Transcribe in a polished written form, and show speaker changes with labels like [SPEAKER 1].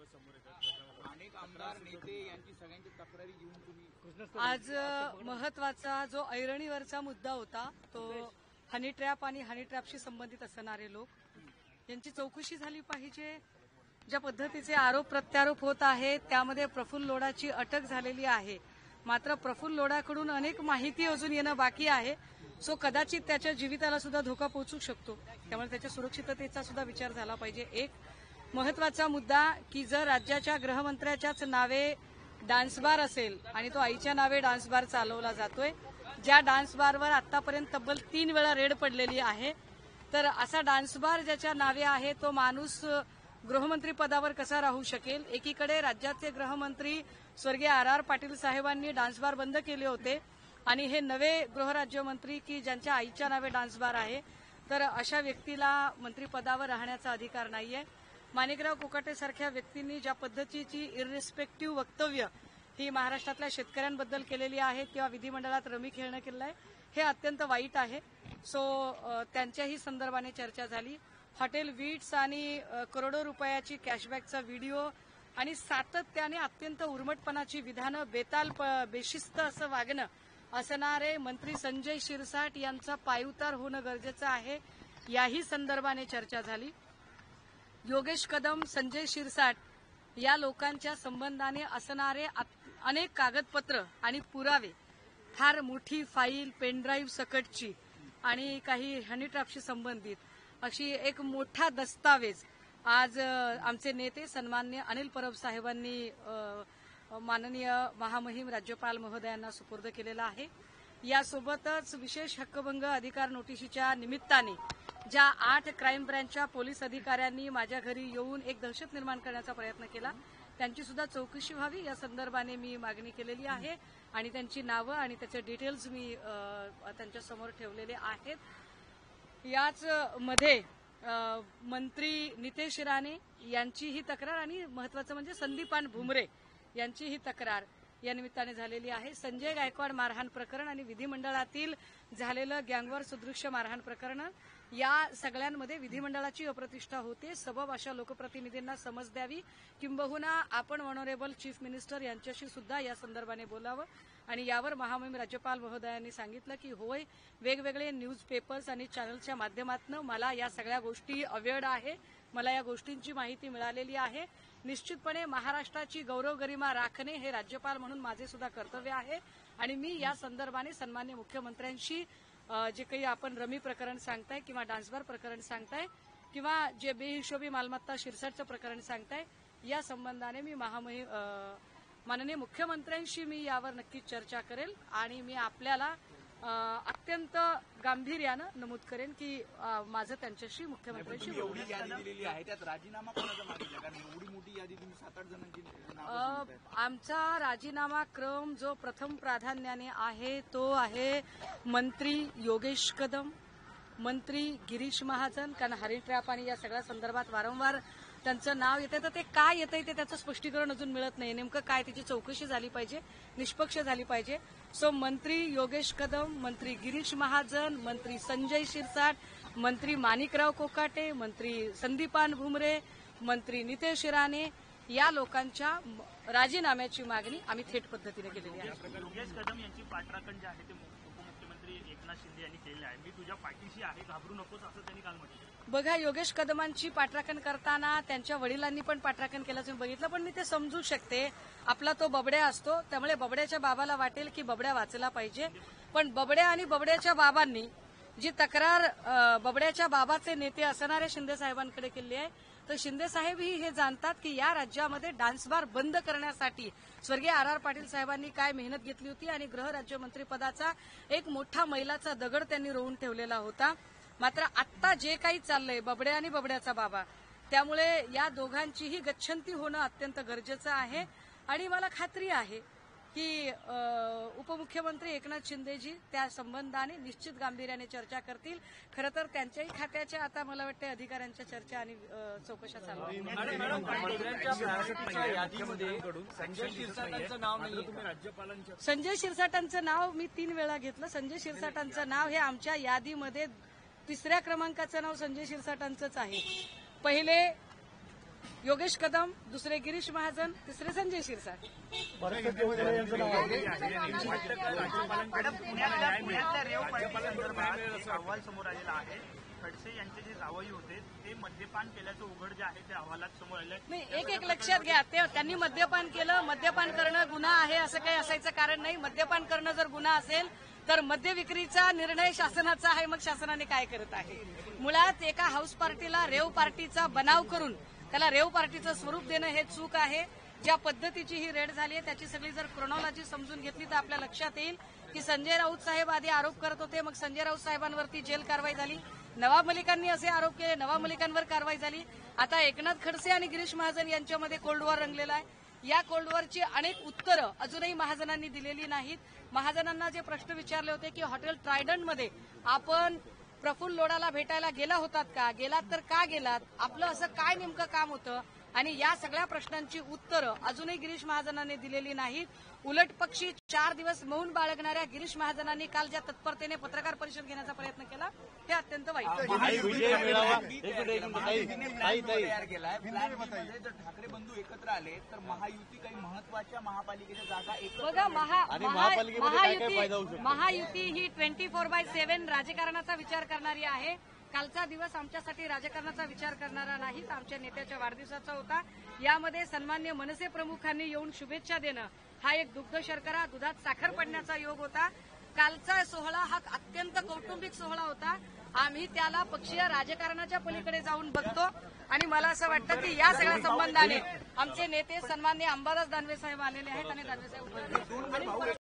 [SPEAKER 1] समोर येतात, अनेक आमदार नेते यांची सगळ्यांची तक्रारी घेऊन तुम्ही
[SPEAKER 2] आज महत्वाचा जो ऐरणीवरचा मुद्दा होता तो हनी ट्रॅप आणि हनी ट्रॅपशी संबंधित असणारे लोक यांची चौकशी झाली पाहिजे। ज्या पद्धतीचे आरोप प्रत्यारोप होत आहेत त्यामध्ये प्रफुल्ल लोढाची अटक झालेली आहे, मात्र प्रफुल्ल लोढाकडून अनेक माहिती अजून येणं बाकी आहे। सो कदाचित त्याच्या जीविताला सुद्धा धोका पोहोचू शकतो, त्यामुळे त्याच्या सुरक्षिततेचा सुद्धा विचार झाला पाहिजे। एक महत्वाचा मुद्दा की जर राज्याच्या गृहमंत्र्याच्याच नावे डान्स बार असेल आणि तो आईच्या नावे डान्स बार चालवला जातोय, ज्या डान्स बारवर आतापर्यंत तब्बल 3 वेळा रेड पडलेली आहे, तर असा डान्स बार ज्याच्या नावे आहे तो माणूस गृहमंत्री पदावर कसा राहू शकेल। एकीकडे राज्याचे गृहमंत्री स्वर्गीय आर पाटील साहेबांनी डान्स बार बंद केले होते आणि हे नवे गृहराज्यमंत्री की ज्यांच्या आईच्या नावे डान्स बार आहे, तर अशा व्यक्तीला मंत्रिपदावर राहण्याचा अधिकार नाहीये। माणिकराव कोकाटे सारख्या व्यक्तींनी ज्या पद्धतीची इररिस्पेक्टिव्ह वक्तव्य ही महाराष्ट्रातल्या शेतकऱ्यांबद्दल केलेली आहेत किंवा विधिमंडळात रमी खेळणं केलं आहे, हे अत्यंत वाईट आहे। सो त्यांच्याही संदर्भाने चर्चा झाली। हॉटेल विट्स आणि करोडो रुपयाची कॅशबॅकचा व्हिडिओ आणि सातत्याने अत्यंत उर्मटपणाची विधानं, बेताल बेशिस्त असं वागणं असणारे मंत्री संजय शिरसाट यांचा पायउतार होणं गरजेचं आहे, याही संदर्भाने चर्चा झाली। योगेश कदम, संजय शिरसाट या लोकांच्या संबंधाने असणारे अनेक कागदपत्र आणि पुरावे, फार मोठी फाईल, पेनड्राईव्ह सकटची आणि काही हनी ट्रॅपशी संबंधित अशी एक मोठा दस्तावेज आज आमचे नेते सन्माननीय अनिल परब साहेबांनी माननीय महामहिम राज्यपाल महोदयांना सुपूर्द केलेला आहे। यासोबतच विशेष हक्कभंग अधिकार नोटिशीच्या निमित्ताने ज्या 8 क्राईम ब्रँचच्या पोलीस अधिकाऱ्यांनी माझ्या घरी येऊन एक दहशत निर्माण करण्याचा प्रयत्न केला, त्यांची सुद्धा चौकशी व्हावी या संदर्भाने मी मागणी केलेली आहे आणि त्यांची नावं आणि त्याचे डिटेल्स मी त्यांच्यासमोर ठेवलेले आहेत। याच मध्ये मंत्री नितेश राणे यांची ही तक्रार आणि महत्वाचं म्हणजे संदीपान भुमरे यांची ही तक्रार या निमित्ताने झालेली आहे। संजय गायकवाड मारहाण प्रकरण आणि विधिमंडळातील झालेलं गँगवॉर सदृश्य मारहाण प्रकरण या सगळ्यांमध्ये विधिमंडळाची अप्रतिष्ठा होते। सबब अशा लोकप्रतिनिधींना समज द्यावी, किंबहुना आपण ऑनरेबल चीफ मिनिस्टर यांच्याशी सुद्धा या संदर्भाने बोलावं आणि यावर महामहिम राज्यपाल महोदयांनी सांगितलं की होय, वेगवेगळे न्यूज पेपर्स आणि चॅनलच्या माध्यमातून मला या सगळ्या गोष्टी अवेअर्ड आहे, मला या गोष्टींची माहिती मिळालेली आहे। निश्चितपणे महाराष्ट्राची गौरव गरिमा राखणे हे राज्यपाल म्हणून माझे सुद्धा कर्तव्य आहे आणि मी या संदर्भाने सन्मान्य मुख्यमंत्र्यांशी जे काही आपण रमी प्रकरण सांगताय किंवा डान्सबार प्रकरण सांगताय किंवा जे बेहिशोबी मालमत्ता शिरसाटचं प्रकरण सांगताय, या संबंधाने मी माननीय मुख्यमंत्र्यांशी मी यावर नक्कीच चर्चा करेल आणि मी आपल्याला अत्यंत गांभीर्यानं नमूद करेन की माझं त्यांच्याशी मुख्यमंत्र्यांशी
[SPEAKER 1] एवढी यादी दिलेली आहे, त्यात राजीनामा कोणाचा मागितला? कारण एवढी मोठी यादी तुम्ही 7-8 जणांची
[SPEAKER 2] आमचा राजीनामा क्रम जो प्रथम प्राधान्याने आहे तो आहे मंत्री योगेश कदम, मंत्री गिरीश महाजन, कारण हनी ट्रॅप आणि या सगळ्या संदर्भात वारंवार त्यांचं नाव येतं, तर ते काय येतंय ते त्याचं स्पष्टीकरण अजून मिळत नाही, नेमकं काय त्याची चौकशी झाली पाहिजे, निष्पक्ष झाली पाहिजे। सो मंत्री योगेश कदम, मंत्री गिरीश महाजन, मंत्री संजय शिरसाट, मंत्री माणिकराव कोकाटे, मंत्री संदीपान भुमरे, मंत्री नितेश राणे या लोकांच्या राजीनाम्याची मागणी आम्ही थेट पद्धतीने केलेली आहे।
[SPEAKER 3] योगेश कदम यांची पाठराखण जे आहे ते उपमुख्यमंत्री एकनाथ शिंदे यांनी केलेले आहे, मी तुझ्या पाठीशी आहे, घाबरू नकोस असं त्यांनी काल म्हटलं।
[SPEAKER 2] बघा, योगेश कदमांची पाठराखण करताना त्यांच्या वडिलांनी पण पाठराखण केल्याचं मी बघितलं, पण मी ते समजू शकते, आपला तो बबड्या असतो, त्यामुळे बबड्याच्या बाबाला वाटेल की बबड्या वाचला पाहिजे, पण बबड्या आणि बबड्याच्या बाबांनी जी तक्रार बबड्याच्या बाबाचे नेते असणाऱ्या शिंदे साहेबांकडे केली आहे, तर शिंदे साहेबही हे जाणतात की या राज्यामध्ये डान्स बार बंद करण्यासाठी स्वर्गीय आर पाटील साहेबांनी काय मेहनत घेतली होती आणि गृहराज्यमंत्री पदाचा एक मोठा मैलाचा दगड त्यांनी रोवून ठेवलेला होता। मात्र आत्ता जे काही चाललंय बबड्या आणि बबड्याचा बाबा, त्यामुळे या दोघांचीही गच्छंती होणं अत्यंत गरजेचं आहे आणि मला खात्री आहे की उपमुख्यमंत्री एकनाथ शिंदेजी त्या संबंधाने निश्चित गांभीर्याने चर्चा करतील। खरं तर त्यांच्याही खात्याच्या आता मला वाटतं अधिकाऱ्यांच्या चर्चा आणि चौकशा चालू आहेत। संजय शिरसाटांचं नाव मी 3 वेळा घेतलं। संजय शिरसाटांचं नाव हे आमच्या यादीमध्ये 3ऱ्या क्रमांकाचं नाव संजय शिरसाटांचंच आहे। पहिले योगेश कदम, दुसरे गिरीश महाजन, तिसरे संजय शिरसाट.
[SPEAKER 3] मॅडम, पुण्यातल्या रेव पार्टी संदर्भात एक अहवाल समोर आलेला आहे. खडसे यांचे जे जावई होते ते मद्यपान केल्याचं उघड जे आहे ते अहवालात समोर आलं.
[SPEAKER 2] नाही, एक लक्षात घ्या, त्यांनी मद्यपान केलं, मद्यपान करणं गुन्हा आहे असं काही असायचं कारण नाही. मद्यपान करणं जर गुन्हा असेल तर मद्य विक्रीचा निर्णय शासनाचा आहे, मग शासनाने काय करत आहे. मुळात एका हाऊस पार्टीला रेव पार्टीचा बनाव करून त्याला रेव पार्टीचं स्वरूप देणं हे चूक आहे. ज्या पद्धतीची ही रेड झाली आहे त्याची सगळी जर क्रोनॉलॉजी समजून घेतली तर आपल्या लक्षात येईल की संजय राऊत साहेब आधी आरोप करत होते, मग संजय राऊत साहेबांवरती जेल कारवाई झाली. नवाब मलिकांनी असे आरोप केले, नवाब मलिकांवर कारवाई झाली. आता एकनाथ खडसे आणि गिरीश महाजन यांच्यामध्ये कोल्ड वॉर रंगलेला आहे. या कोल्ड वॉरची अनेक उत्तरं अजूनही महाजनांनी दिलेली नाहीत. महाजनांना जे प्रश्न विचारले होते की हॉटेल ट्रायडंटमध्ये आपण प्रफुल्ल लोढाला भेटायला गेला होतात का, गेलात तर का गेलात, आपलं असं काय नेमकं काम होतं, आणि या सगळ्या प्रश्नांची उत्तरं अजूनही गिरीश महाजनांनी दिलेली नाहीत. उलट पक्षी 4 दिवस मौन बाळगणाऱ्या गिरीश महाजनांनी काल ज्या तत्परतेने पत्रकार परिषद घेण्याचा प्रयत्न केला ते अत्यंत वाईट.
[SPEAKER 1] तयार केलाय. प्लॅनमध्ये जर ठाकरे बंधू एकत्र आले तर महायुती काही महत्वाच्या महापालिकेच्या जागा एकत्र
[SPEAKER 2] बघा, महायुती ही 24/7 राजकारणाचा विचार करणारी आहे. कालचा दिवस आमच्यासाठी राजकारणाचा विचार करणारा नाहीच, आमच्या नेत्याच्या वाढदिवसाचा होता. यामध्ये सन्मान्य मनसे प्रमुखांनी येऊन शुभेच्छा देणं हा एक दुग्ध शर्करा दुधात साखर पडण्याचा योग होता. कालचा सोहळा हा अत्यंत कौटुंबिक सोहळा होता. आम्ही त्याला पक्षीय राजकारणाच्या पलीकडे जाऊन बघतो आणि मला असं वाटतं की या सगळ्या संबंधाने आमचे नेते सन्मान्य अंबादास दानवे साहेब आलेले आहेत आणि दानवे साहेब